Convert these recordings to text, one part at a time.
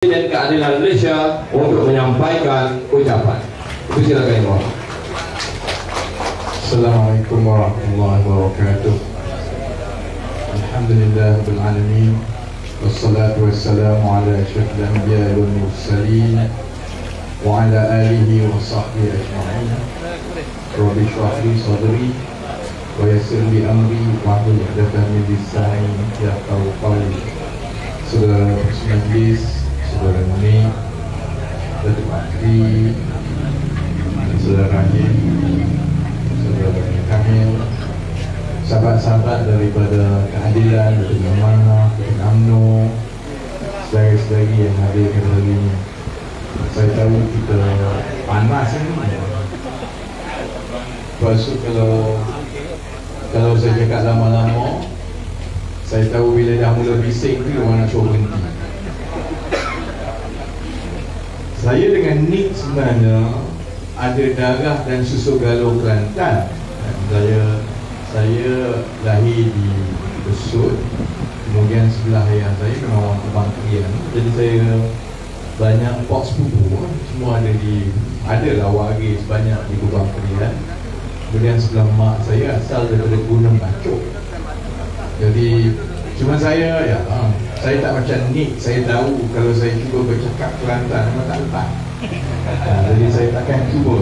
dan Keadilan Malaysia untuk menyampaikan ucapan. Silakan Imam. Assalamualaikum warahmatullahi wabarakatuh. Alhamdulillah rabbil alamin. Wassalatu wassalamu ala asyrafil anbiya'i wal mursalin wa ala alihi wa sahbihi ajma'in. Rabbi shrah li sadri wa yassir li amri wahlul 'uqdatam min lisani yafqahu qawli. Saudara majlis, saudara Muni, Datuk Makri, saudara Rahim, saudara Kamil, sahabat-sahabat daripada Keadilan, Datuk Amanah, Datuk UMNO, saudara-saudari yang hadir pada hari ini. Saya tahu kita panas ni. Lepas tu kalau saya cakap lama-lama, saya tahu bila dah mula bising tu orang nak suruh berhenti. Saya dengan Nick sebenarnya ada darah dan susu galur Kelantan. Saya lahir di Besut, kemudian sebelah ayah saya memang orang Kebangkrian. Jadi saya banyak pok sepupu, semua adalah warga sebanyak di Kebangkrian. Kemudian sebelah mak saya asal daripada Gunung Bacok. Jadi cuma saya saya tak macam Nick. Saya tahu kalau saya cuba bercakap Kelantan memang tak lepas. Jadi saya takkan cuba.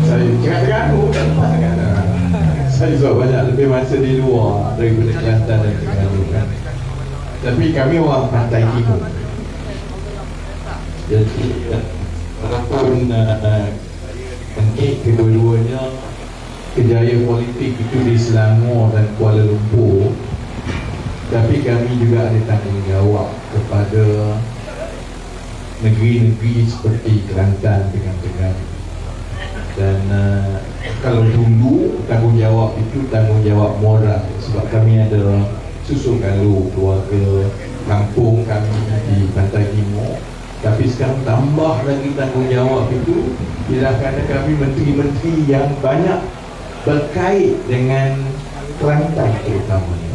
Saya cakap Terengganu tak lepas kan. Saya sebab banyak lebih masa di luar daripada Kelantan dan Terengganu kan. Tapi kami orang Pantai Timur. Jadi walaupun Nick kedua-duanya kejayaan politik itu di Selangor dan Kuala Lumpur, tapi kami juga ada tanggungjawab kepada negeri-negeri seperti Kelantan dengan Terengganu. Dan kalau dulu tanggungjawab itu tanggungjawab moral, sebab kami ada susu galur keluarga kampung kami di Pantai Timur. Tapi sekarang tambah lagi tanggungjawab itu ialah kerana kami menteri-menteri yang banyak berkait dengan Kelantan terutamanya.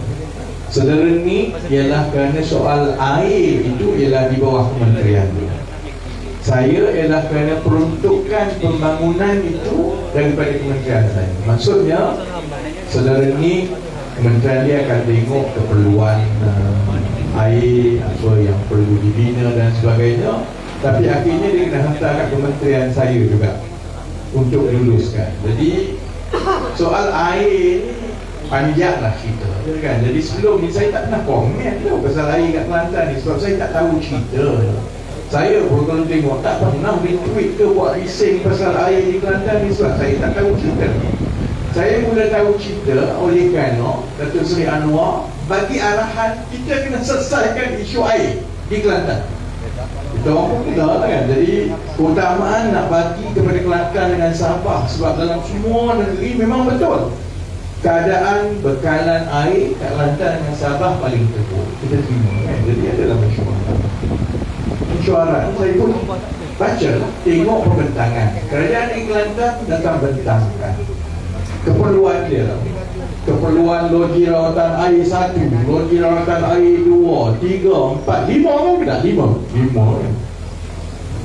Saudara ni ialah kerana soal air itu ialah di bawah kementerian. Saya ialah kerana peruntukan pembangunan itu daripada kementerian saya. Maksudnya saudara ni kementerian dia akan tengok keperluan air, apa yang perlu dibina dan sebagainya. Tapi akhirnya dia kena hantar kat kementerian saya juga untuk luluskan. Jadi soal air ni panjanglah cerita kan. Jadi sebelum ni saya tak pernah komen tu pasal air kat Kelantan ni, sebab saya tak tahu cerita. Saya pun kalau tengok tak pernah retweet ke buat rising pasal air di Kelantan ni, sebab saya tak tahu cerita. Saya mula tahu cerita oleh kerana Datuk Seri Anwar bagi arahan kita kena selesaikan isu air di Kelantan. Kita orang popular kan. Jadi keutamaan nak bagi kepada Kelantan dengan Sabah, sebab dalam semua negeri memang betul keadaan bekalan air kat Kelantan dengan Sabah paling teruk. Kita terima kan. Jadi adalah mesyuarat. Saya pun baca, tengok pembentangan. Kerajaan di Kelantan datang bentangkan keperluan dia lah. Keperluan loji rawatan air 1, loji rawatan air 2, 3, 4, 5 kan ke tak? 5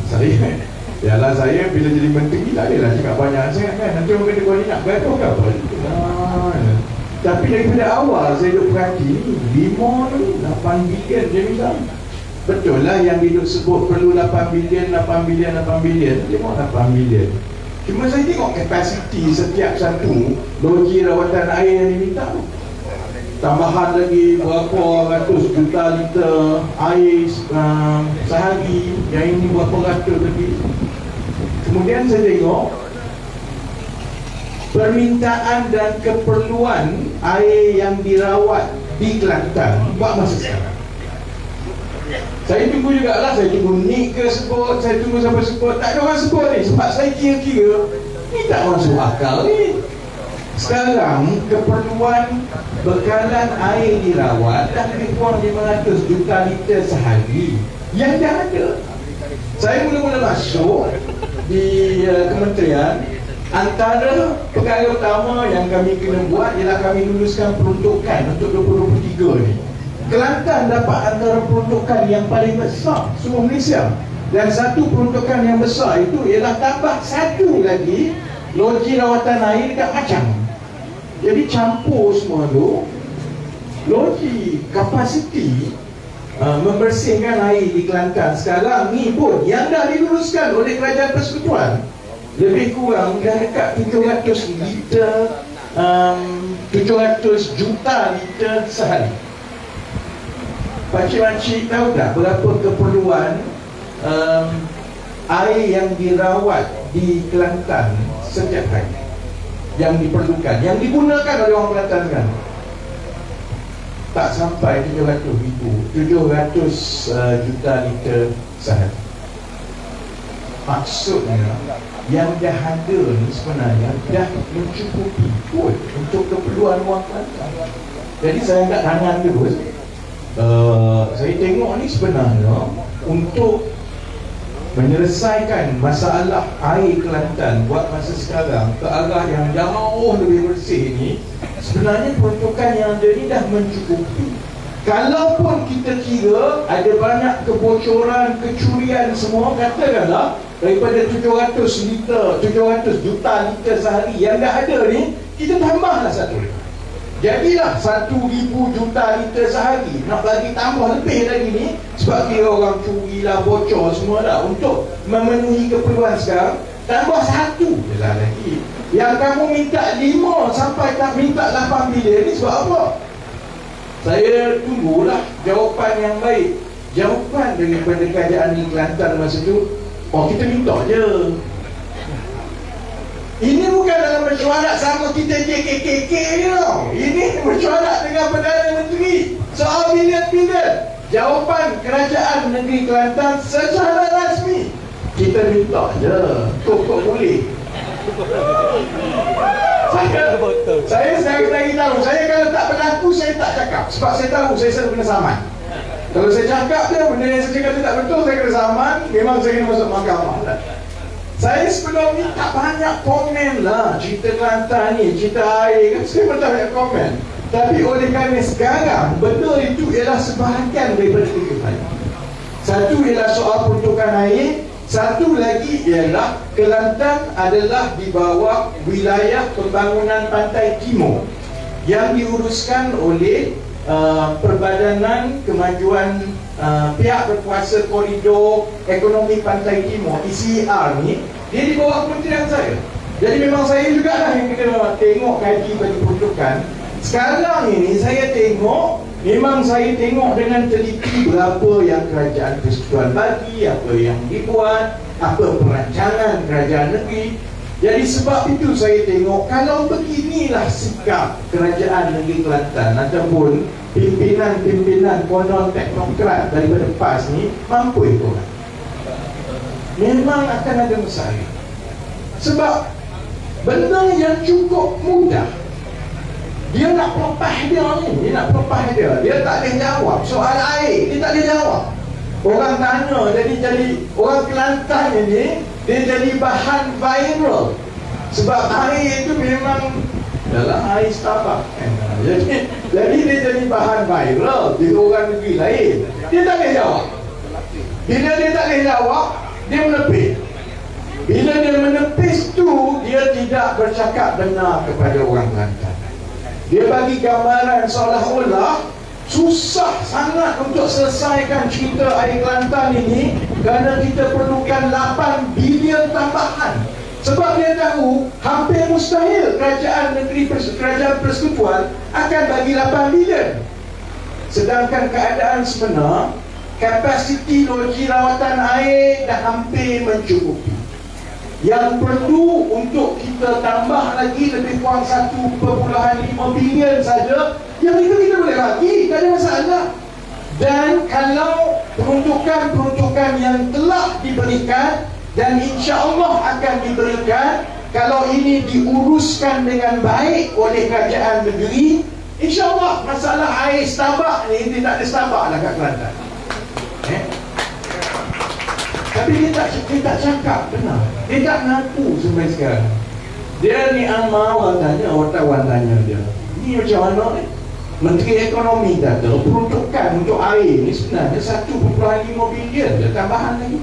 saya yalah, saya bila jadi menteri tak adalah cakap banyak sangat kan. Nanti orang kata kau ni nak gaduh ke apa? Tapi daripada awal saya duduk perhati ni 5 ni 8 bilion dia minta. Betul lah yang dia duduk sebut perlu 8 bilion. Tengok 8 bilion. Cuma saya tengok kapasiti setiap satu loji rawatan air yang diminta tu. Tambahan lagi berapa ratus juta liter air sehari. Yang ini berapa ratus lagi. Kemudian saya tengok permintaan dan keperluan air yang dirawat di Kelantan buat masa sekarang. Saya tunggu jugalah, saya tunggu Nick ke sebut, saya tunggu siapa sebut. Tak ada orang sebut ni, sebab saya kira-kira ni tak masuk akal ni. Sekarang keperluan bekalan air dirawat dah lebih kurang 500 juta liter sehari yang dah ada. Saya mula-mula masuk di kementerian, antara perkara utama yang kami kena buat ialah kami luluskan peruntukan untuk 2023 ni. Kelantan dapat antara peruntukan yang paling besar seluruh Malaysia. Dan satu peruntukan yang besar itu ialah tambah satu lagi loji rawatan air dekat Macang. Jadi campur semua tu. Loji kapasiti membersihkan air di Kelantan sekarang ni pun yang dah diluluskan oleh Kerajaan Persekutuan lebih kurang dah dekat 700 liter 700 juta liter sehari. Pakcik-pakcik tahu tak berapa keperluan air yang dirawat di Kelantan setiap hari yang diperlukan, yang digunakan oleh orang Kelantan kan? Tak sampai 700 juta liter sehari. Maksudnya yang dah ada ni sebenarnya dah mencukupi pun untuk keperluan orang Kelantan. Jadi saya nak tanya terus, saya tengok ni sebenarnya untuk menyelesaikan masalah air Kelantan buat masa sekarang ke arah yang jauh lebih bersih ni, sebenarnya peruntukan yang ada ni dah mencukupi. Kalaupun kita kira ada banyak kebocoran, kecurian semua, katakanlah daripada 700 juta liter sehari yang dah ada ni, kita tambahlah satu. Jadilah 1,000 juta liter sehari. Nak lagi tambah lebih lagi ni, sebab kira orang curi lah, bocor semua dah. Untuk memenuhi keperluan sekarang, tambah satu je lah lagi. Yang kamu minta 5 sampai tak minta 8 bilion ni sebab apa? Saya tunggulah jawapan yang baik. Jawapan daripada kerajaan di Kelantan masa tu, oh kita minta je. Ini bukan dalam mesyuarat sama kita JKKK ni tau. Ini mesyuarat dengan Perdana Menteri soal bilion-bilion. Jawapan kerajaan negeri Kelantan secara rasmi, kita minta je. Kok boleh. Saya sekarang lagi tahu. Saya kalau tak berlaku, saya tak cakap. Sebab saya tahu saya selalu kena saman. Kalau saya cakap dia benda yang saya cakap tak betul, saya kena saman. Memang saya kena masuk mahkamah lah. Saya sebelum ni tak banyak komen lah cerita Kelantan ni, cerita air kan, saya pun tak banyak komen. Tapi oleh kerana sekarang benda itu ialah sebahagian daripada kehidupan. Satu ialah soal peruntukan air, satu lagi ialah Kelantan adalah di bawah wilayah pembangunan pantai timur yang diuruskan oleh Perbadanan Kemajuan pihak berkuasa Koridor Ekonomi Pantai Timur, ECR ni, dia di bawah kementerian saya. Jadi memang saya juga lah yang kena tengok kaji bagi peruntukan. Sekarang ini saya tengok, memang saya tengok dengan teliti berapa yang Kerajaan Persekutuan bagi, apa yang dibuat, apa perancangan kerajaan negeri. Jadi sebab itu saya tengok, kalau beginilah sikap kerajaan negeri Kelantan ataupun pimpinan-pimpinan konon teknokrat daripada PAS ni, mampu itu memang akan ada masalah. Sebab benda yang cukup mudah, dia nak pelepah dia tak boleh jawab soal air, dia tak boleh jawab. Orang tanya, jadi orang Kelantan ini dia jadi bahan viral. Sebab air itu memang dalam air Starbucks kan? Jadi dia jadi bahan viral di orang negeri lain. Dia tak boleh jawab. Bila dia tak boleh jawab, dia menepis. Bila dia menepis tu, dia tidak bercakap benar kepada orang Kelantan. Dia bagi gambaran seolah-olah susah sangat untuk selesaikan cerita air Kelantan ini kerana kita perlukan 8 bilion tambahan. Sebab dia tahu hampir mustahil kerajaan persekutuan akan bagi 8 bilion. Sedangkan keadaan sebenar, kapasiti loji rawatan air dah hampir mencukupi. Yang perlu untuk kita tambah lagi lebih kurang 1.5 bilion saja. Yang itu kita boleh bagi, tak ada masalah. Dan kalau peruntukan yang telah diberikan dan insya-Allah akan diberikan, kalau ini diuruskan dengan baik oleh kerajaan negeri, insya-Allah masalah air Starbucks ni tidak ada Starbucks lah kat Kelantan. Tapi dia tak cakap benar. Dia tak ngaku sampai sekarang. Dia ni amal tanya, wartawan tanya dia, ni macam mana ni? Menteri Ekonomi kata peruntukan untuk air ni sebenarnya 1.5 bilion je tambahan lagi.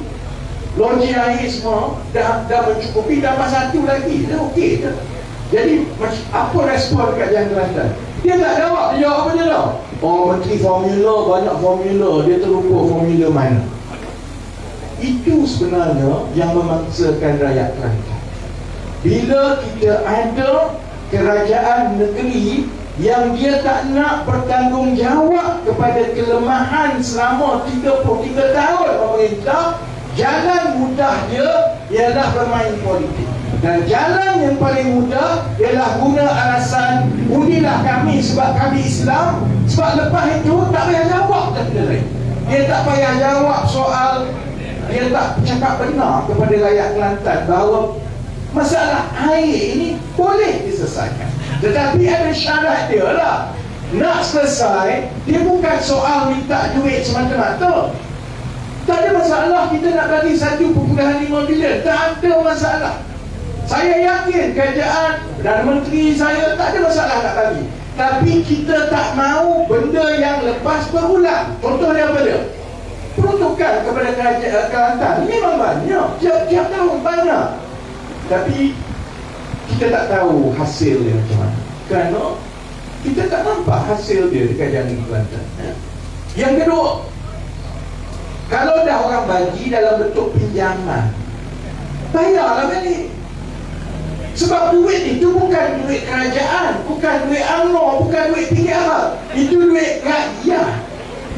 Loji air semua dah mencukupi, tambah satu lagi, dah okey je. Jadi apa respon Kerajaan Kelantan? Dia tak jawab. Dia jawab apa dia tau? Oh, Menteri Formula, banyak formula, dia terlupa formula mana. Itu sebenarnya yang memaksakan rakyat Kelantan. Bila kita ada kerajaan negeri yang dia tak nak bertanggungjawab kepada kelemahan selama 33 tahun pemerintah, jalan mudah dia ialah bermain politik. Dan jalan yang paling mudah ialah guna alasan undilah kami sebab kami Islam, sebab lepas itu tak payah jawab dah benda lain. Dia tak payah jawab soal, dia tak cakap benar kepada rakyat Kelantan bahawa masalah air ini boleh diselesaikan. Tetapi ada syarat dia lah. Nak selesai, dia bukan soal minta duit semata-mata. Tak ada masalah kita nak bagi 1.5 bilion. Tak ada masalah. Saya yakin kerajaan dan menteri saya tak ada masalah nak bagi. Tapi kita tak mahu benda yang lepas berulang. Contohnya apa dia? Peruntukan kepada kerajaan Kelantan memang banyak, tiap tahun banyak. Tapi kita tak tahu hasil dia macam mana, kerana kita tak nampak hasil dia di kerajaan Kelantan. Yang kedua, kalau dah orang bagi dalam bentuk pinjaman, bayarlah balik. Sebab duit itu bukan duit kerajaan, bukan duit UMNO, bukan duit PKR. Itu duit rakyat.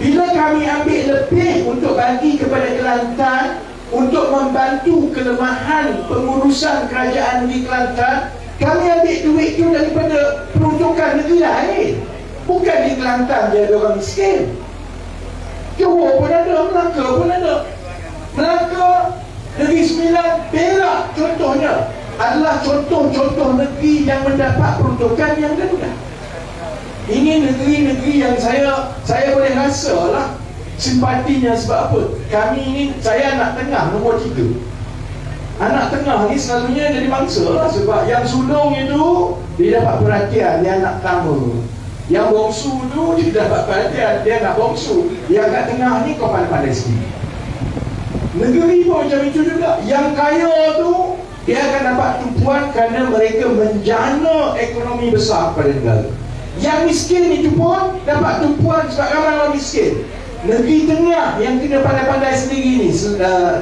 Bila kami ambil lebih untuk bagi kepada Kelantan untuk membantu kelemahan pengurusan kerajaan di Kelantan, kami ambil duit itu daripada peruntukan negeri lain. Bukan di Kelantan dia ada orang miskin. Johor pun ada, Melaka pun ada. Melaka, Negeri Sembilan, Perak contohnya adalah contoh-contoh negeri yang mendapat peruntukan yang rendah. Ini negeri-negeri yang saya boleh rasa lah simpatinya. Sebab apa? Kami ini, saya anak tengah nombor 3. Anak tengah ni selalunya jadi mangsa lah. Sebab yang sulung itu dia dapat perhatian, dia anak pertama. Yang bongsu tu dia dapat perhatian, dia anak bongsu. Yang kat tengah ni kau pandai-pandai sendiri. Negeri pun macam itu juga. Yang kaya tu dia akan dapat tumpuan kerana mereka menjana ekonomi besar pada negara. Yang miskin itu pun dapat tumpuan sebab ramai orang miskin. Negeri tengah yang kena pandai-pandai sendiri ni,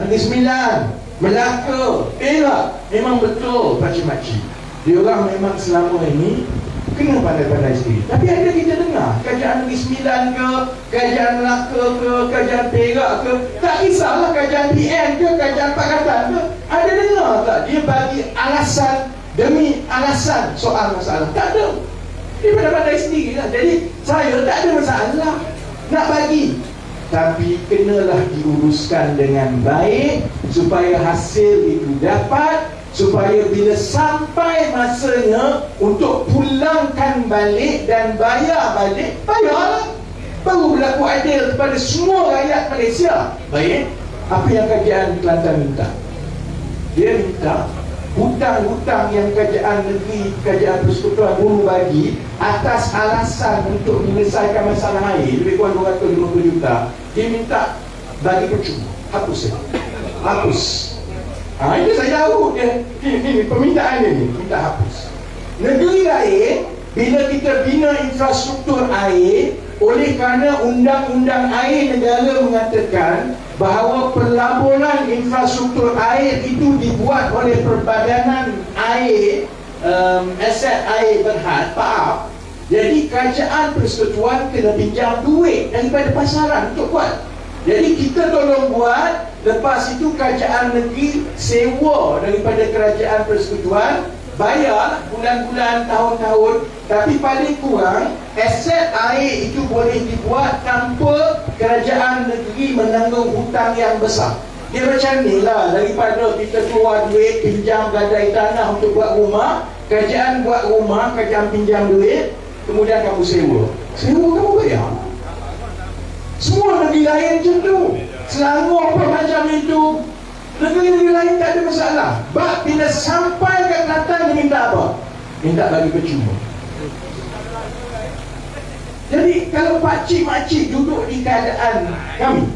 Negeri Sembilan, Melaka, Perak, memang betul pakcik-pakcik. Dia orang memang selama ini kena pandai-pandai sendiri. Tapi ada kita dengar kerajaan Negeri Sembilan ke, kerajaan Melaka ke, kerajaan Perak ke, tak kisahlah kerajaan PN ke, kerajaan Pakatan ke, ada dengar tak dia bagi alasan demi alasan soal masalah? Tak ada. Dia pandai-pandai sendiri lah. Jadi saya tak ada masalah nak bagi, tapi kenalah diuruskan dengan baik supaya hasil itu dapat, supaya bila sampai masanya untuk pulangkan balik dan bayar balik, bayarlah. Baru berlaku adil kepada semua rakyat Malaysia. Baik, apa yang kerajaan Kelantan minta? Dia minta hutang-hutang yang kerajaan negeri, kerajaan persekutuan dulu bagi atas alasan untuk menyelesaikan masalah air lebih kurang 250 juta, dia minta bagi percuma, hapus saja, hapus. Itu saya tahu dia ini permintaan dia ni, minta hapus. Negeri lain bila kita bina infrastruktur air, oleh kerana undang-undang air negara mengatakan bahawa pelaburan infrastruktur air itu dibuat oleh Perbadanan Air, Aset Air Berhad, PAAP. Jadi kerajaan persekutuan kena pinjam duit daripada pasaran untuk buat. Jadi kita tolong buat, lepas itu kerajaan negeri sewa daripada kerajaan persekutuan, bayar bulan-bulan, tahun-tahun. Tapi paling kurang aset air itu boleh dibuat tanpa kerajaan negeri menanggung hutang yang besar. Dia macam ni lah, daripada kita keluar duit, pinjam gadai tanah untuk buat rumah, kerajaan buat rumah, kerajaan pinjam duit, kemudian kamu sewa kamu bayar. Semua negeri lain macam tu. Selangor pun macam itu. Negeri-negeri lain tak ada masalah. Bak bila sampai ke Kelantan dia minta apa? Minta bagi percuma. Jadi kalau pakcik-makcik duduk di keadaan kami,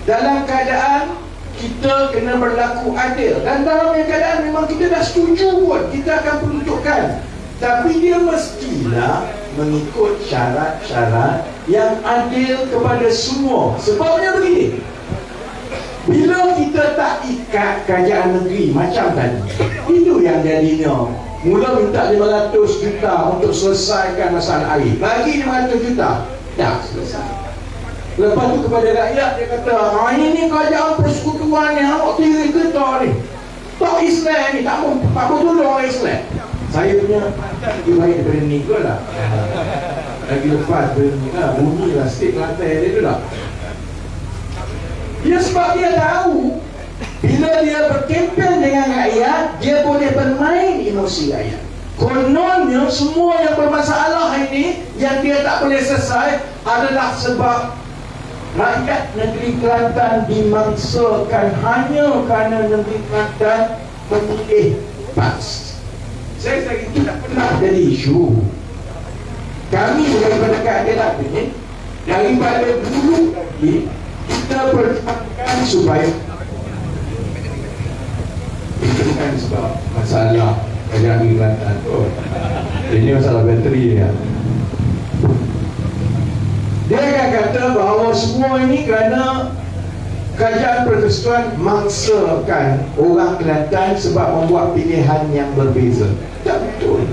dalam keadaan kita kena berlaku adil, dan dalam keadaan memang kita dah setuju pun kita akan peruntukkan, tapi dia mestilah mengikut syarat-syarat yang adil kepada semua. Sebabnya begini, bila kita tak ikat kerajaan negeri macam tadi, itu yang jadinya mula minta 500 juta untuk selesaikan masalah air, bagi 500 juta dah selesai. Lepas tu kepada rakyat dia kata, ini kerajaan persekutuan ni, awak tiri kita ni tak Islam ni, tak mau tolong orang Islam. Saya punya lagi baik daripada ni ke lah, lagi lepas daripada ni lah, bunyi lah stik lantai dia tu lah. Dia sebab dia tahu bila dia berkempen dengan rakyat, dia boleh bermain emosi rakyat. Kononnya semua yang bermasalah ini yang dia tak boleh selesai adalah sebab rakyat negeri Kelantan dimangsakan hanya kerana negeri Kelantan memilih PAS. Saya itu tak pernah jadi isu. Kami daripada keadaan ini, daripada dulu lagi kita perjuangkan supaya itu bukan sebab masalah kerajaan negeri Kelantan. Ini masalah bateri ya. Dia akan kata bahawa semua ini kerana kerajaan persekutuan mangsakan orang Kelantan sebab membuat pilihan yang berbeza. Tak betul.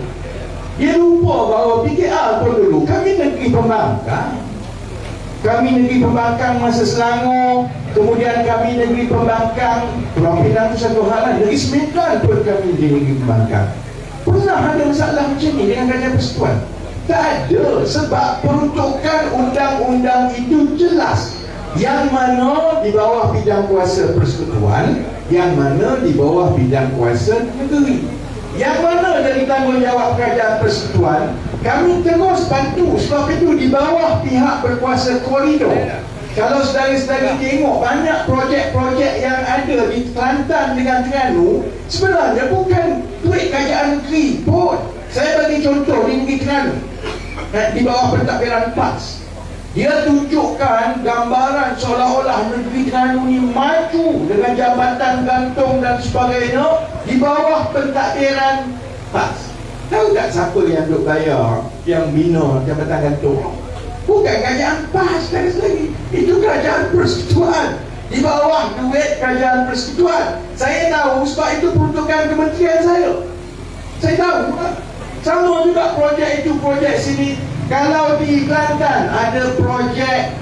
Dia lupa bahawa PKR pun dulu kami negeri pembangkang. Kami negeri pembangkang masa Selangor, kemudian kami negeri pembangkang Pulau Pinang itu satu hal. Negeri Sembilan pun kami di negeri pembangkang. Pernah ada masalah macam ni dengan kerajaan persekutuan? Tak ada, sebab peruntukan undang-undang itu jelas. Yang mana di bawah bidang kuasa persekutuan, yang mana di bawah bidang kuasa negeri. Yang mana dari tanggungjawab kerajaan persekutuan, kami terus bantu. Sebab itu di bawah pihak berkuasa koridor, kalau saudara-saudara tengok banyak projek-projek yang ada di Kelantan dengan Terengganu, sebenarnya bukan duit kerajaan negeri pun. Saya bagi contoh di negeri Terengganu, di bawah pentadbiran PAS, dia tunjukkan gambaran seolah-olah negeri Terengganu ni maju dengan jambatan gantung dan sebagainya di bawah pentadbiran PAS. Tahu tak siapa yang duk bayar, yang bina jambatan gantung? Bukan kerajaan PAS lagi, itu kerajaan persekutuan di bawah duit kerajaan persekutuan. Saya tahu sebab itu peruntukan kementerian saya. Saya tahu. Sama juga projek itu, projek sini. Kalau di Kelantan ada projek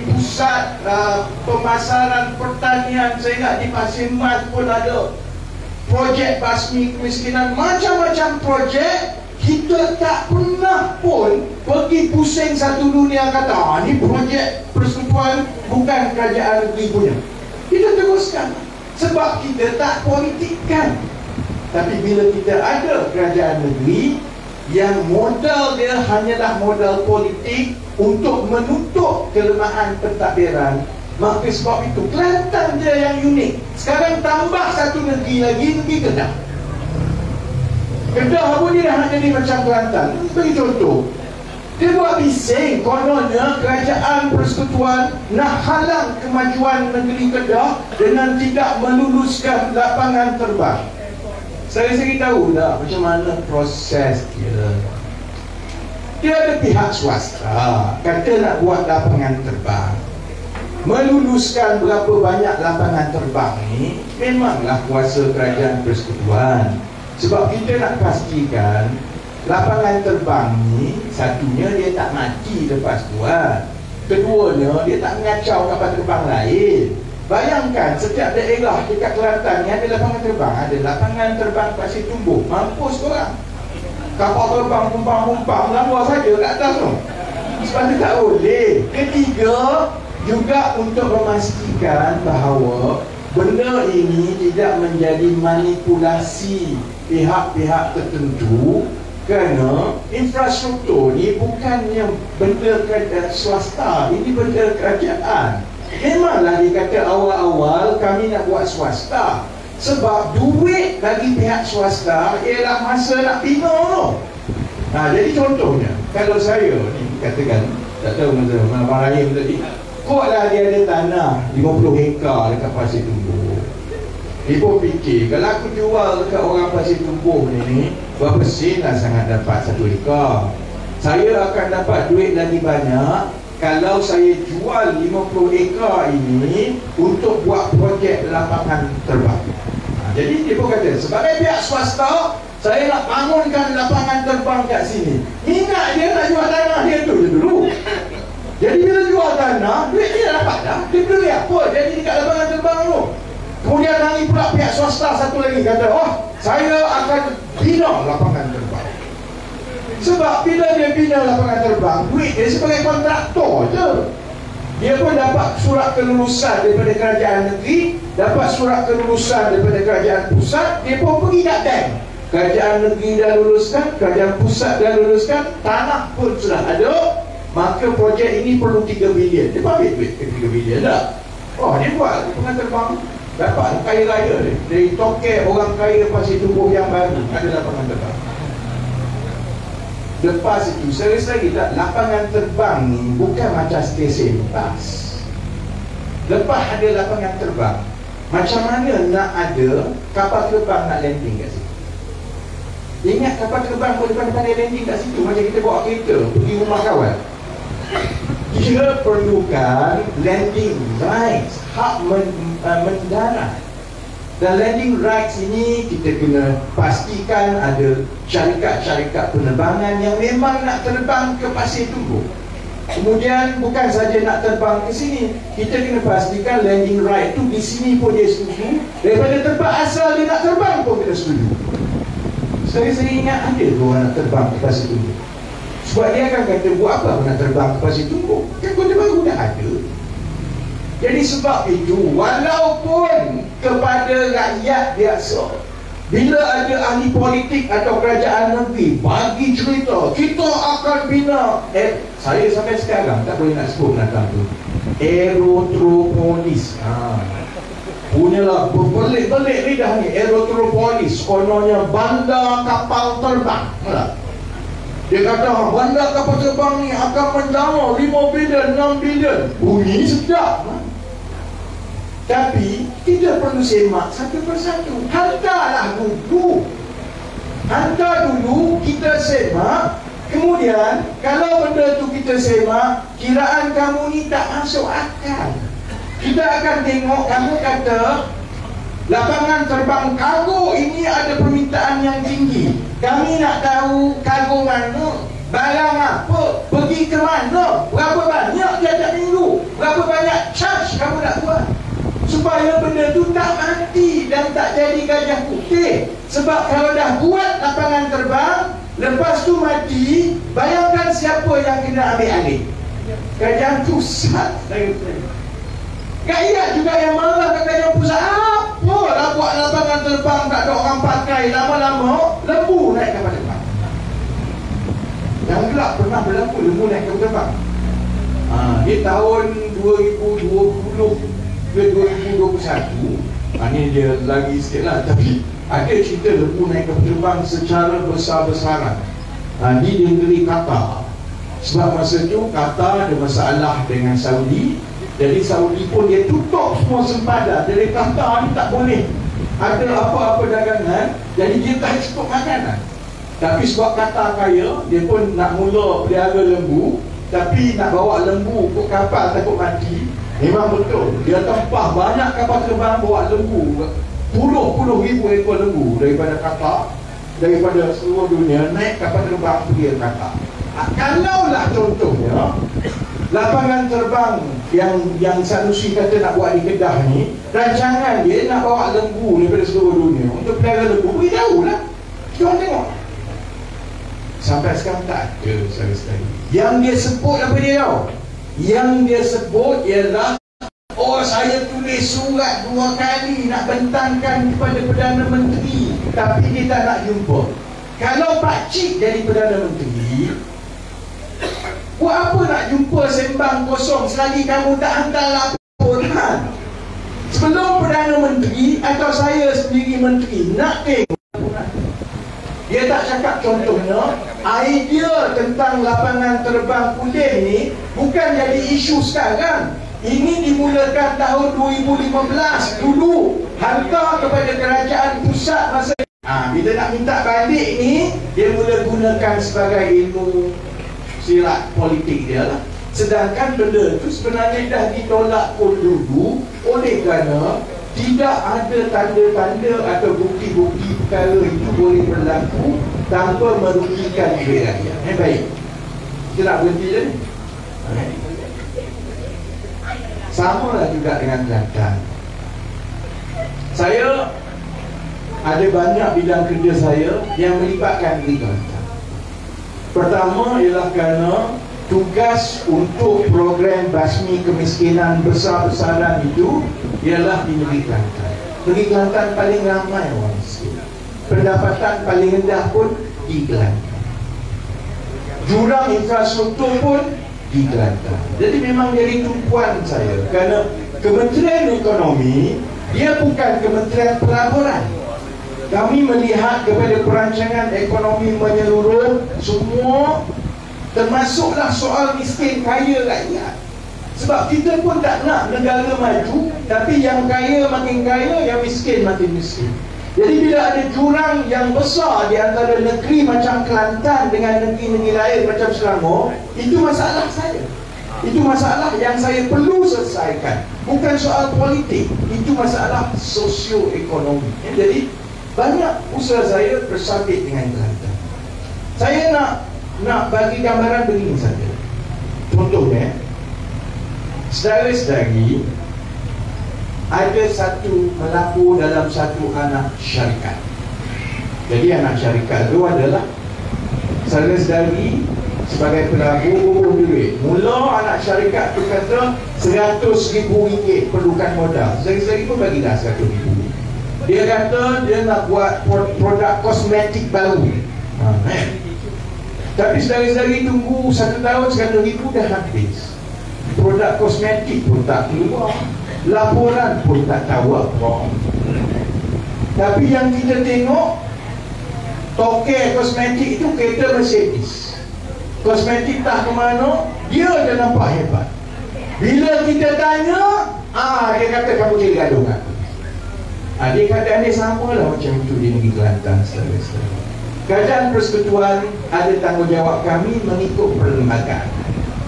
pusat pemasaran pertanian, saya ingat di Pasir Mas pun ada projek basmi kemiskinan, macam-macam projek. Kita tak pernah pun pergi pusing satu dunia kata ni projek persekutuan bukan kerajaan negeri punya. Kita teruskan sebab kita tak politikkan. Tapi bila kita ada kerajaan negeri yang modal dia hanyalah modal politik untuk menutup kelemahan pentadbiran, maka sebab itu Kelantan dia yang unik. Sekarang tambah satu negeri lagi, negeri Kedah. Kedah pun dia dah nak jadi macam Kelantan. Bagi contoh, dia buat bising kononnya kerajaan persekutuan nak halang kemajuan negeri Kedah dengan tidak meluluskan lapangan terbang. Saya sendiri tahu tak macam mana proses dia. Dia ada pihak swasta kata nak buat lapangan terbang, meluluskan berapa banyak lapangan terbang ni memanglah kuasa kerajaan persekutuan. Sebab kita nak pastikan lapangan terbang ni, satunya dia tak mati lepas buat, keduanya dia tak mengacau kapal terbang lain. Bayangkan setiap daerah dekat Kelantan ni ada lapangan terbang. Ada lapangan terbang Pasir Tumbuh, mampus korang. Kapal terbang pumpang-pumpang melambua saja kat atas tu. Sebab tu tak boleh. Ketiga, juga untuk memastikan bahawa benda ini tidak menjadi manipulasi pihak-pihak tertentu, kerana infrastruktur ni bukannya benda swasta, ini benda kerajaan. Memanglah dikata awal-awal kami nak buat swasta, sebab duit bagi pihak swasta ialah masa nak bina tu. Jadi contohnya kalau saya ni katakan, tak tahu mana Rahim tadi, kok lah dia ada tanah 50 hektar dekat Pasir Tumbuh. Dia pun fikir, kalau aku jual dekat orang Pasir Tumbuh ni, berapa sen lah sangat dapat 1 hektar. Saya akan dapat duit lagi banyak kalau saya jual 50 hektar ini untuk buat projek lapangan terbang. Jadi dia pun kata, sebagai pihak swasta, saya nak bangunkan lapangan terbang kat sini. Minat dia nak jual tanah dia tu je dulu. Jadi bila jual tanah, duit dia dapat dah. Dia beli apa jadi dekat lapangan terbang tu. Kemudian lagi pula pihak swasta satu lagi kata, oh, saya akan bina lapangan terbang. Sebab bila dia bina lapangan terbang, duit dia sebagai kontraktor je. Dia pun dapat surat kelulusan daripada kerajaan negeri, dapat surat kelulusan daripada kerajaan pusat. Dia pun pergi kat bank. Kerajaan negeri dah luluskan, kerajaan pusat dah luluskan, tanah pun sudah ada. Maka projek ini perlu 3 bilion. Dia ambil duit ke 3 bilion dah. Oh, dia buat lapangan terbang, dapat kaya raya dia. Dari toket orang kaya Pasir Tumbuh yang baru ada lapangan terbang. Lepas itu, serius lagi tak, lapangan terbang ni bukan macam stesen bas. Lepas ada lapangan terbang, macam mana nak ada kapal terbang nak landing kat situ? Ingat kapal terbang boleh pandai landing kat situ, macam kita bawa kereta pergi rumah kawan. Dia perlukan landing rights, hak mendarat. Dan landing rights ini kita kena pastikan ada syarikat-syarikat penerbangan yang memang nak terbang ke Pasir Tumbuh. Kemudian bukan saja nak terbang ke sini, kita kena pastikan landing right tu di sini pun dia setuju. Daripada tempat asal dia nak terbang pun kita setuju. Saya ingat ada orang nak terbang ke Pasir Tumbuh. Sebab dia akan kata, buat apa nak terbang ke Pasir Tumbuh? Kan Kota Baru dah ada. Jadi sebab itu, walaupun kepada rakyat biasa, bila ada ahli politik atau kerajaan negeri bagi cerita, kita akan bina, saya sampai sekarang tak boleh nak sebut penatang tu, Aerotropolis. Punyalah berbelik-belik lidah ni, Aerotropolis, kononnya bandar kapal terbang. Dia kata bandar kapal terbang ni akan menjama 5 bilion, 6 bilion. Bunyi sedap. Tapi kita perlu semak satu persatu. Hantar dulu, kita semak. Kemudian kalau benda tu kita semak, kiraan kamu ni tak masuk akal, kita akan tengok kamu kata lapangan terbang kargo ini ada permintaan yang tinggi. Kami nak tahu kargo mana, barang apa, pergi ke mana, berapa banyak tiap-tiap minggu, berapa banyak charge kamu nak buat, supaya benda tu tak mati dan tak jadi gajah putih. Sebab kalau dah buat lapangan terbang, lepas tu mati, bayangkan siapa yang kena ambil alih? Kerajaan pusat. Rakyat juga yang marah kat kerajaan pusat. Apa lah buat lapangan terbang tak ada orang pakai, lama-lama lembu naik kapal terbang. Yang gelap pernah berlaku lembu naik kapal terbang. Di tahun 2020 2021, ini dia lagi sikit lah, tapi ada cerita lembu naik kapal terbang secara besar-besaran di negeri Qatar. Sebab masa tu Qatar ada masalah dengan Saudi. Jadi Saudi pun dia tutup semua sempadan. Jadi Qatar ni tak boleh ada apa-apa dagangan. Jadi dia tak ekspor makanan. Tapi sebab Qatar kaya, dia pun nak mula pelihara lembu. Tapi nak bawa lembu ke kapal takut mati. Memang betul, dia tempah banyak kapal terbang bawa lembu, puluh ribu ekor lembu daripada Qatar, daripada seluruh dunia, naik kapal terbang pergi ke Qatar. Kalaulah contohnya lapangan terbang yang Sanusi kata nak buat di Kedah ni, rancangan dia nak bawa lembu daripada seluruh dunia untuk pelihara lembu, beritahu lah, kita orang tengok. Sampai sekarang tak ada sama sekali. Yang dia sebut apa dia tahu? Yang dia sebut ialah, oh saya tulis surat 2 kali nak bentangkan kepada Perdana Menteri, tapi dia tak nak jumpa. Kalau Pak Cik jadi Perdana Menteri, buat apa nak jumpa sembang kosong selagi kamu tak hantar laporan? Sebelum Perdana Menteri atau saya sendiri Menteri nak tengok laporan. Dia tak cakap contohnya idea tentang lapangan terbang Kulim ni bukan jadi isu sekarang. Ini dimulakan tahun 2015. Dulu hantar kepada kerajaan pusat masa bila nak minta balik ni, dia mula gunakan sebagai ilmu silat politik dia lah. Sedangkan benda tu sebenarnya dah ditolak pun dulu oleh kerana tidak ada tanda-tanda atau bukti-bukti perkara itu boleh berlaku tanpa merugikan duit rakyat. Baik, kita nak berhenti je ni. Sama lah juga dengan Kelantan. Saya ada banyak bidang kerja saya yang melibatkan negeri Kelantan. Pertama ialah kerana tugas untuk program basmi kemiskinan besar-besaran itu ialah di negeri Kelantan. Negeri Kelantan paling ramai orang miskin. Pendapatan paling rendah pun di Kelantan. Jurang infrastruktur pun di Kelantan. Jadi memang jadi tumpuan saya, kerana Kementerian Ekonomi dia bukan Kementerian Pelaburan. Kami melihat kepada perancangan ekonomi menyeluruh semua, termasuklah soal miskin kaya rakyat. Sebab kita pun tak nak negara maju, tapi yang kaya makin kaya, yang miskin makin miskin. Jadi bila ada jurang yang besar di antara negeri macam Kelantan dengan negeri-negeri lain macam Selangor, itu masalah saya. Itu masalah yang saya perlu selesaikan. Bukan soal politik, itu masalah sosioekonomi. Jadi banyak usaha saya bersabit dengan Kelantan. Saya nak bagi gambaran begini saja. Contohnya, saudara-saudari ada satu melaku dalam satu anak syarikat. Jadi anak syarikat itu adalah saudara-saudari sebagai pelabur duit. Mula anak syarikat itu kata RM100,000 perlukan modal. Saudari-saudari pun bagilah RM100,000. Dia kata dia nak buat produk kosmetik baru. Tapi saudari-saudari tunggu 1 tahun, RM100,000 dah habis. Produk kosmetik pun tak keluar, laporan pun tak tahu apa. Tapi yang kita tengok, toke kosmetik itu kereta Mercedes. Kosmetik tak ke mana, dia dah nampak hebat. Bila kita tanya, dia kata kamu jadi gaduh kan. Dia keadaan dia sama lah macam itu di negeri Kelantan. Kerajaan Persekutuan ada tanggungjawab kami mengikut perlembagaan.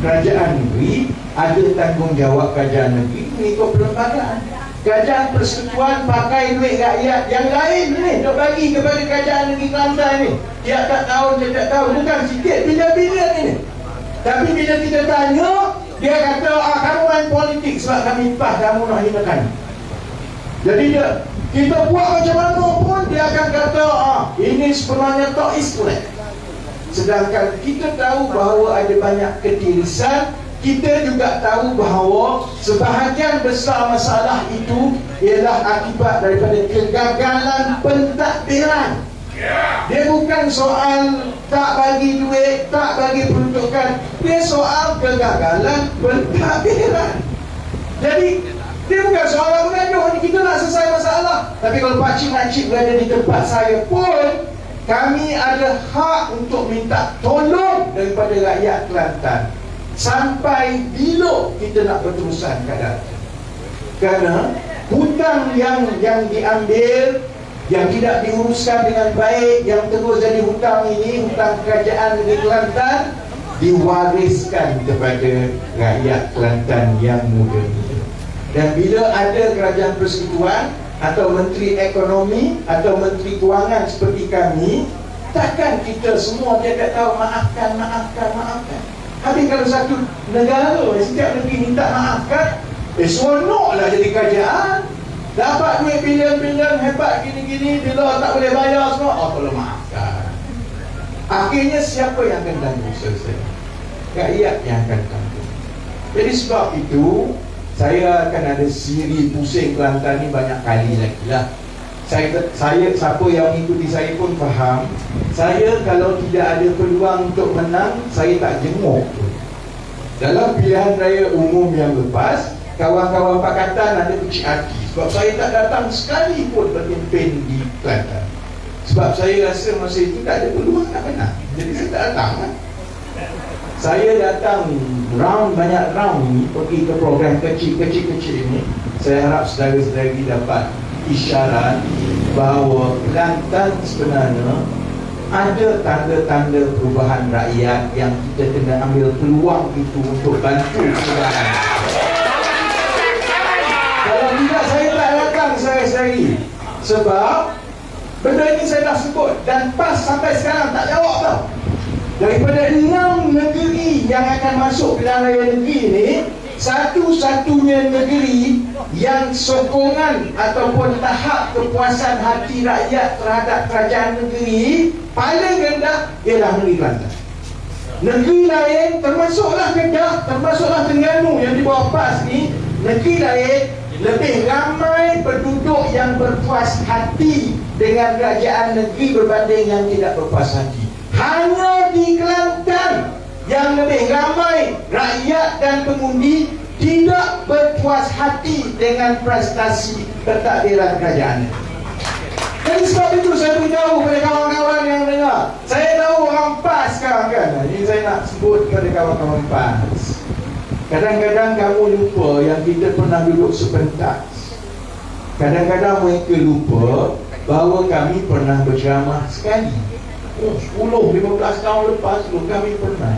Kerajaan negeri ada tanggungjawab kerajaan negeri mengikut perlembagaan. Kerajaan Persekutuan pakai duit rakyat yang lain ni dok bagi kepada kerajaan negeri Kelantan ni. Tiap tahun, bukan sikit, bilion-bilion ni. Tapi bila kita tanya, dia kata kamu main politik sebab kami pas kamu nak hinakan. Jadi kita buat macam mana pun dia akan kata ini sebenarnya tak Islam. Sedangkan kita tahu bahawa ada banyak ketirisan. Kita juga tahu bahawa sebahagian besar masalah itu ialah akibat daripada kegagalan pentadbiran. Dia bukan soal tak bagi duit, tak bagi peruntukan. Dia soal kegagalan pentadbiran. Jadi dia bukan soal mengaduh. Kita nak selesai masalah. Tapi kalau pakcik-pakcik berada di tempat saya pun, kami ada hak untuk minta tolong daripada rakyat Kelantan. Sampai bila kita nak berterusan keadaan? Kerana hutang yang diambil, yang tidak diuruskan dengan baik, yang terus jadi hutang ini, hutang kerajaan negeri Kelantan, diwariskan kepada rakyat Kelantan yang muda. Dan bila ada kerajaan persekutuan atau menteri ekonomi atau menteri kewangan seperti kami, takkan kita semua dia tahu maafkan. Habis kalau satu negara, setiap negeri minta maafkan, seronoklah jadi kerajaan. Dapat duit bilion-bilion hebat gini-gini, bila tak boleh bayar semua, tolong maafkan. Akhirnya siapa yang akan tanggung selesai? Rakyat yang akan tanggung. Jadi sebab itu saya akan ada siri pusing Kelantan ni banyak kali lagi lah. Saya siapa yang mengikuti saya pun faham, saya kalau tidak ada peluang untuk menang, saya tak jenguk. Dalam pilihan raya umum yang lepas, kawan-kawan pakatan ada kecil hati sebab saya tak datang sekali pun berkempen di Kelantan. Sebab saya rasa masa itu tak ada peluang nak menang. Jadi saya tak datang kan. Saya datang banyak round ni, pergi ke program kecil-kecil ni. Saya harap saudara-saudari dapat isyarat bahawa Kelantan sebenarnya ada tanda-tanda perubahan rakyat yang kita kena ambil peluang itu untuk bantu perubahan. Kalau tidak, saya tak datang sehari-hari. Sebab benda ini saya dah sebut dan PAS sampai sekarang tak jawab tau. Daripada 6 negeri yang akan masuk pilihan raya negeri ni, satu-satunya negeri yang sokongan ataupun tahap kepuasan hati rakyat terhadap kerajaan negeri paling rendah ialah negeri Kelantan. Negeri lain termasuklah Kedah, termasuklah Terengganu yang di bawah PAS ni, negeri lain lebih ramai penduduk yang berpuas hati dengan kerajaan negeri berbanding yang tidak berpuas hati. Hanya di Kelantan yang lebih ramai rakyat dan pengundi tidak berpuas hati dengan prestasi pentadbiran kerajaan. Dan sebab itu saya beritahu kepada kawan-kawan yang dengar. Saya tahu orang PAS sekarang kan. Ini saya nak sebut kepada kawan-kawan PAS. Kadang-kadang kamu lupa yang kita pernah duduk sepentas. Kadang-kadang mereka lupa bahawa kami pernah berceramah sekali. 10-15 tahun lepas dulu kami pernah.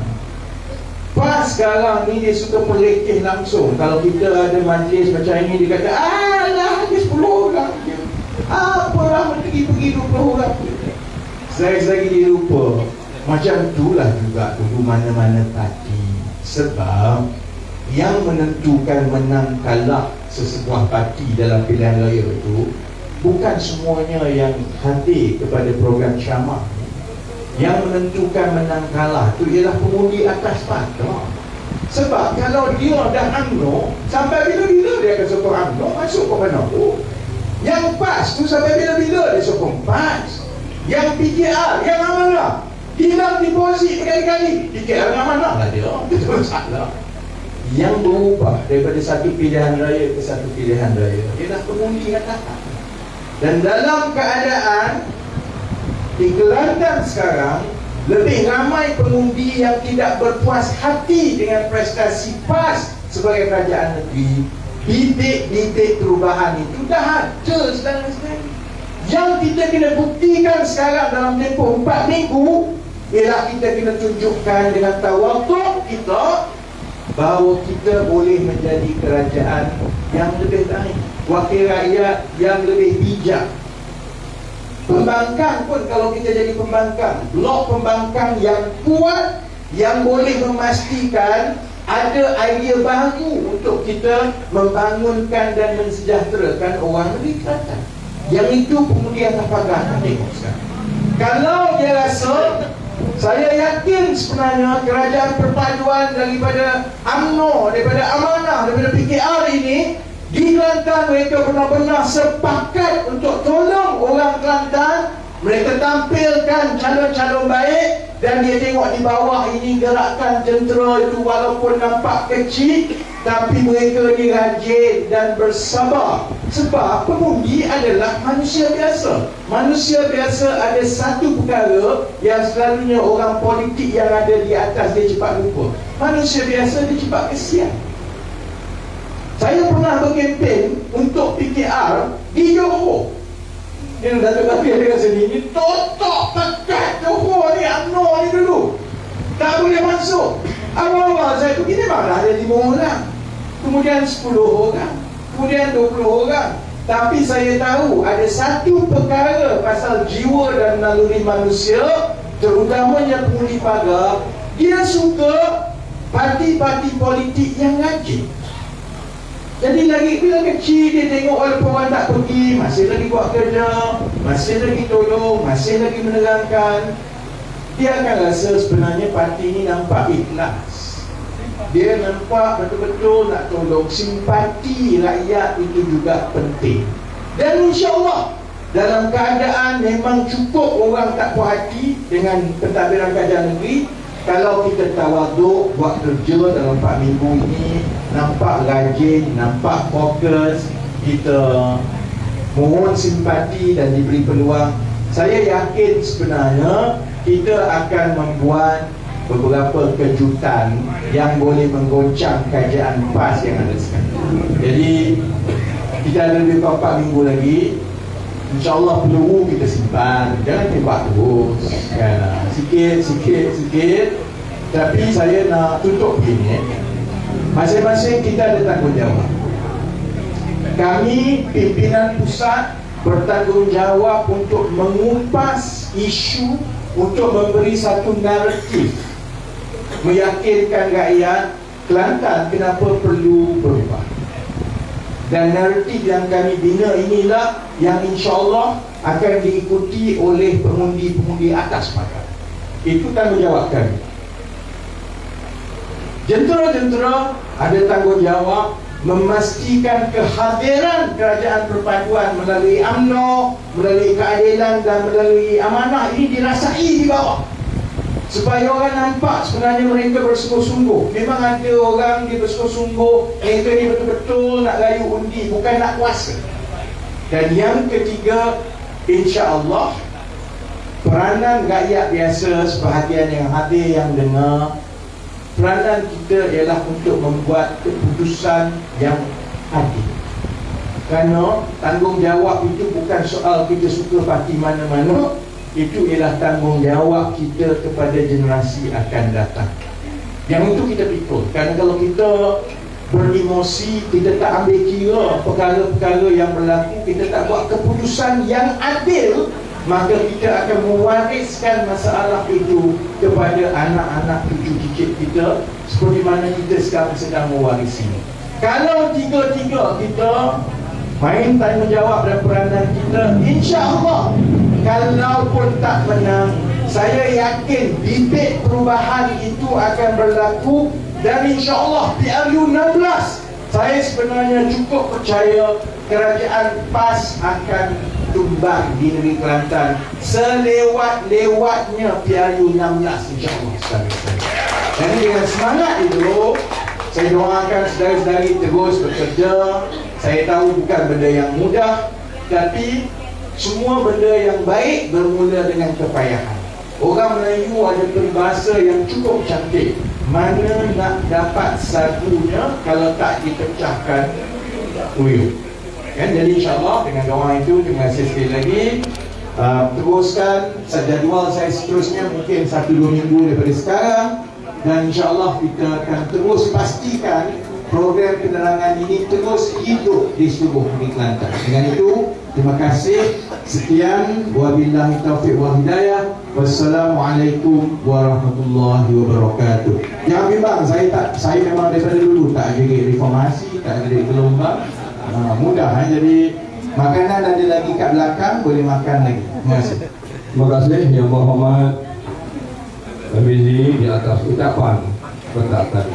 PAS sekarang ni dia suka melekeh langsung. Kalau kita ada majlis macam ini, dia kata, alah, dia 10 orang je. Apalah menteri pergi 20 orang je. Selagi dia lupa. Macam itulah juga dulu mana-mana parti. Sebab yang menentukan menang kalah sesebuah parti dalam pilihan raya itu bukan semuanya yang hadir kepada program ceramah. Yang menentukan menang kalah itu ialah pengundi atas patah. Sebab kalau dia dah UMNO, sampai bila-bila dia akan sokong UMNO, masuk ke mana tu. Yang PAS tu sampai bila-bila dia sokong PAS. Yang PKR, yang amanah, hilang deposit berkali-kali, PKR yang amanah lah dia. Itu masalah. Yang berubah daripada satu pilihan raya ke satu pilihan raya ialah pengundi atas patah. Dan dalam keadaan di Kelantan sekarang, lebih ramai pengundi yang tidak berpuas hati dengan prestasi PAS sebagai kerajaan negeri. Bibit-bibit perubahan itu dah ada sekarang. Yang kita kena buktikan sekarang dalam tempoh 4 minggu ialah kita kena tunjukkan dengan tawaduk kita bahawa kita boleh menjadi kerajaan yang lebih baik, wakil rakyat yang lebih bijak. Pembangkang pun, kalau kita jadi pembangkang, blok pembangkang yang kuat, yang boleh memastikan ada idea baru untuk kita membangunkan dan mensejahterakan orang negeri Kelantan. Yang itu kemudian pagar tengok sekarang. Kalau dia rasa, saya yakin sebenarnya kerajaan perpaduan daripada UMNO, daripada Amanah, daripada PKR ini di Kelantan, mereka benar-benar sepakat untuk tolong orang Kelantan. Mereka tampilkan calon-calon baik dan dia tengok di bawah ini gerakan tentera itu walaupun nampak kecil, tapi mereka ni rajin dan bersabar. Sebab pengundi adalah manusia biasa. Manusia biasa ada satu perkara yang selalunya orang politik yang ada di atas dia cepat lupa. Manusia biasa dia cepat kesian. Saya pernah berkempen untuk PKR di Johor. Yang Datuk Kafir dekat sini ni totok pekat Johor ni, UMNO ni dulu tak boleh masuk. Awal-awal saya pergi memang dah ada 5 orang, kemudian 10 orang, kemudian 20 orang. Tapi saya tahu ada satu perkara pasal jiwa dan naluri manusia, terutamanya pengundi pagar, dia suka parti-parti politik yang rajin. Jadi lagi bila kecil dia tengok walaupun orang tak pergi, masih lagi buat kerja, masih lagi tolong, masih lagi menerangkan, dia akan rasa sebenarnya parti ini nampak ikhlas. Dia nampak betul-betul nak tolong. Simpati rakyat itu juga penting. Dan insya-Allah dalam keadaan memang cukup orang tak puas hati dengan pentadbiran kerajaan negeri, kalau kita tawaduk buat kerja dalam 4 minggu ini, nampak rajin, nampak fokus, kita mohon simpati dan diberi peluang, saya yakin sebenarnya kita akan membuat beberapa kejutan yang boleh menggoncang kerajaan PAS yang ada sekarang. Jadi kita ada lebih 4 minggu lagi. InsyaAllah peluru kita simpan, jangan tembak terus kan? Sikit. Tapi saya nak tutup begini, masing-masing kita ada tanggungjawab. Kami pimpinan pusat bertanggungjawab untuk mengupas isu, untuk memberi satu naratif, meyakinkan rakyat Kelantan kenapa perlu berubah. Dan naratif yang kami bina inilah yang insyaAllah akan diikuti oleh pengundi-pengundi atas pakar. Itu tanggungjawab kami. Jentera-jentera ada tanggungjawab memastikan kehadiran kerajaan perpaduan melalui UMNO, melalui keadilan dan melalui amanah ini dirasai di bawah, supaya orang nampak sebenarnya mereka bersungguh-sungguh. Memang ada orang dia bersungguh-sungguh, mereka ni betul-betul nak rayu undi, bukan nak kuasa. Dan yang ketiga, insya-Allah peranan rakyat biasa sebahagian yang hadir yang dengar, peranan kita ialah untuk membuat keputusan yang adil. Kerana tanggungjawab itu bukan soal kita suka parti mana-mana, itu ialah tanggungjawab kita kepada generasi akan datang. Yang itu kita pikul. Kerana kalau kita beremosi, kita tak ambil kira perkara-perkara yang berlaku, kita tak buat keputusan yang adil, maka kita akan mewariskan masalah itu kepada anak-anak cucu cicit kita, seperti mana kita sekarang sedang mewarisinya. Kalau tiga-tiga kita main tanggungjawab dan peranan kita, insya-Allah kalaupun tak menang, saya yakin bibit perubahan itu akan berlaku. Dan insya-Allah PRU 16, saya sebenarnya cukup percaya kerajaan PAS akan tumbang di negeri Kelantan selewat-lewatnya PRU 16 insya-Allah. Dan dengan semangat itu, saya doakan saudara-saudari terus bekerja. Saya tahu bukan benda yang mudah, tapi semua benda yang baik bermula dengan kepayahan. Orang Melayu ada peribahasa yang cukup cantik, mana nak dapat sagunya kalau tak dipecahkan uyuh. Kan? Jadi insyaAllah dengan doa itu, terima kasih sekali lagi. Teruskan jadual saya seterusnya mungkin 1-2 minggu daripada sekarang. Dan insyaAllah kita akan terus pastikan program penerangan ini terus hidup di seluruh negeri Kelantan. Dengan itu, terima kasih. Sekian. Wabillahi taufiq wal hidayah. Wassalamualaikum warahmatullahi wabarakatuh. Jangan bimbang, saya memang daripada dulu tak ada reformasi, tak ada gelombang. Mudah jadi makanan ada lagi kat belakang, boleh makan lagi. Terima kasih. Terima kasih Yang Berhormat Ramizi di atas ucapan pendataan.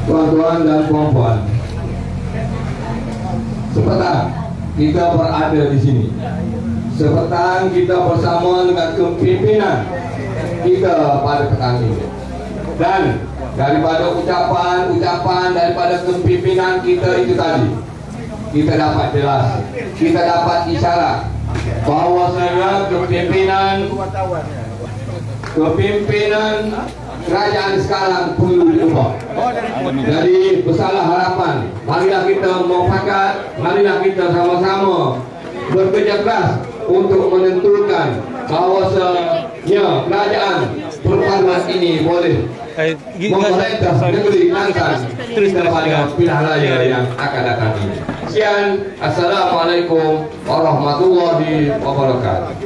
Tuan-tuan dan puan-puan, sepetang kita berada di sini. Sepetang kita bersama dengan kepimpinan kita pada petang ini. Dan daripada ucapan daripada kepimpinan kita itu tadi, kita dapat jelas, kita dapat isyarat bahawasanya kepimpinan kerajaan sekarang perlu diubah. Jadi besarlah harapan, marilah kita mufakat, marilah kita sama-sama bekerja keras untuk menentukan bahawasanya kerajaan perpaduan ini boleh memerintah negeri Kelantan kepada pilihan raya yang akan datang ini. Sekian, Assalamualaikum warahmatullahi wabarakatuh.